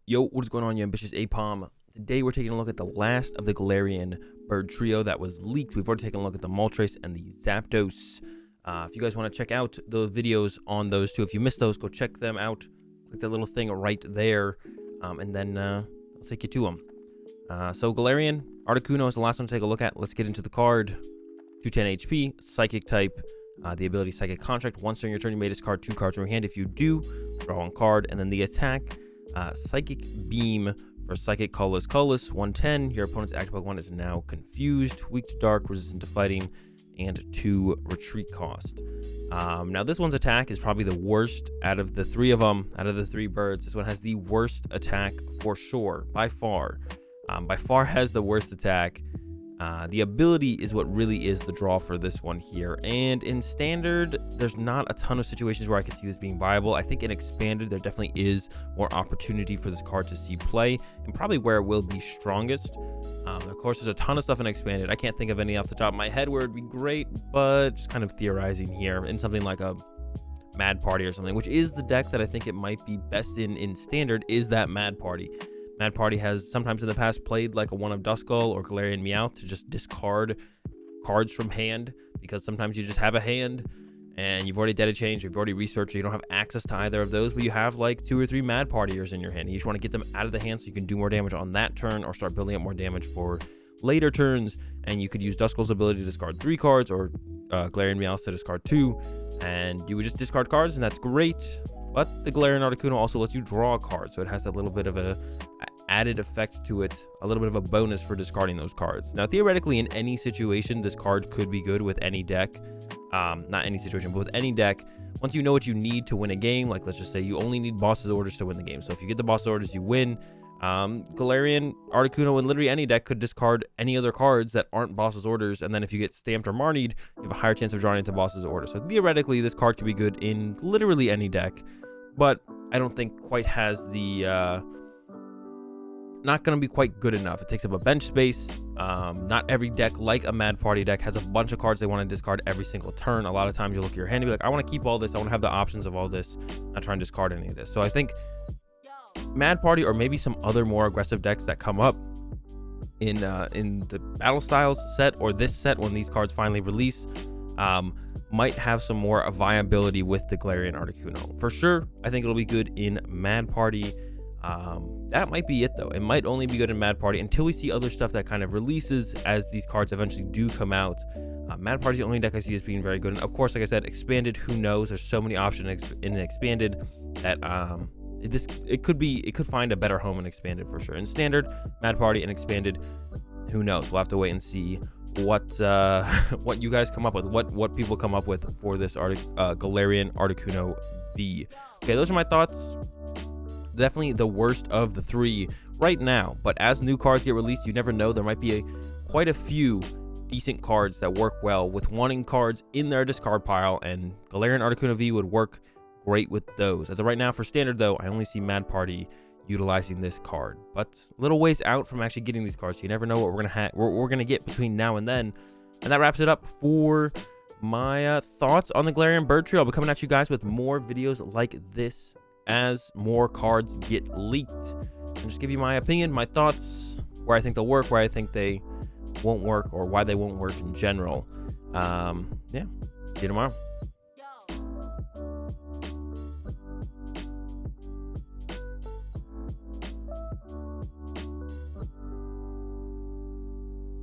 Yo, what is going on, you ambitious APOM? Today we're taking a look at the last of the Galarian bird trio that was leaked. We've already taken a look at the Moltres and the Zapdos. If you guys want to check out the videos on those two, if you missed those, go check them out. Click that little thing right there, and then I'll take you to them. So Galarian Articuno is the last one to take a look at. Let's get into the card. 210 HP, Psychic type. The ability Psychic Contract. Once during your turn, you may discard 2 cards from your hand. If you do, draw 1 card, and then the attack. Psychic Beam for Psychic Colorless. 110. Your opponent's active Pokemon is now confused, weak to dark, resistant to fighting, and 2 retreat cost. Now this one's attack is probably the worst out of the 3 of them, out of the 3 birds. This one has the worst attack for sure, by far. By far has the worst attack. The ability is what really is the draw for this one here. And in standard, there's not a ton of situations where I could see this being viable. I think in expanded, there definitely is more opportunity for this card to see play, and probably where it will be strongest. Of course, there's a ton of stuff in expanded. I can't think of any off the top of my head where it'd be great, but just kind of theorizing here in something like a Mad Party or something, which is the deck that I think it might be best in standard, is that Mad Party. Mad Party has sometimes in the past played like a one of Duskull or Galarian Meowth to just discard cards from hand, because sometimes you just have a hand and you've already data changed, you've already researched, you don't have access to either of those, but you have like 2 or 3 Mad Partiers in your hand. You just want to get them out of the hand so you can do more damage on that turn or start building up more damage for later turns. And you could use Duskull's ability to discard 3 cards, or Galarian Meowth to discard 2, and you would just discard cards, and that's great. But the Galarian Articuno also lets you draw a card, so it has a little bit of a added effect to it, a little bit of a bonus for discarding those cards. Now, theoretically, in any situation, this card could be good with any deck. Not any situation, but with any deck. Once you know what you need to win a game, like let's just say you only need boss's orders to win the game. So if you get the boss's orders, you win. Galarian Articuno in literally any deck could discard any other cards that aren't boss's orders, and then if you get stamped or marnied, you have a higher chance of drawing into boss's orders. So theoretically, this card could be good in literally any deck, but I don't think quite has the not going to be quite good enough. It takes up a bench space. Not every deck, like a Mad Party deck, has a bunch of cards they want to discard every single turn. A lot of times you look at your hand and be like, I want to keep all this, I want to have the options of all this, not try and discard any of this. So I think Mad Party, or maybe some other more aggressive decks that come up in the Battle Styles set, or this set when these cards finally release, might have some more viability with the Galarian Articuno. For sure, I think it'll be good in Mad Party. That might be it though. It might only be good in Mad Party until we see other stuff that kind of releases as these cards eventually do come out. Mad Party is the only deck I see as being very good. And of course, like I said, expanded, who knows? There's so many options in expanded that it could find a better home in expanded for sure. In standard, Mad Party, and expanded, who knows? We'll have to wait and see what you guys come up with, what people come up with for this Galarian Articuno V. Okay, those are my thoughts. Definitely the worst of the 3 right now, but as new cards get released, you never know. There might be quite a few decent cards that work well with wanting cards in their discard pile, and Galarian Articuno V would work great with those. As of right now, for standard though, I only see Mad Party utilizing this card, but a little ways out from actually getting these cards, so you never know what we're gonna get between now and then. And that wraps it up for my thoughts on the Galarian bird trio. I'll be coming at you guys with more videos like this as more cards get leaked, and just give you my opinion, my thoughts, where I think they'll work, where I think they won't work, or why they won't work in general. Yeah, see you tomorrow.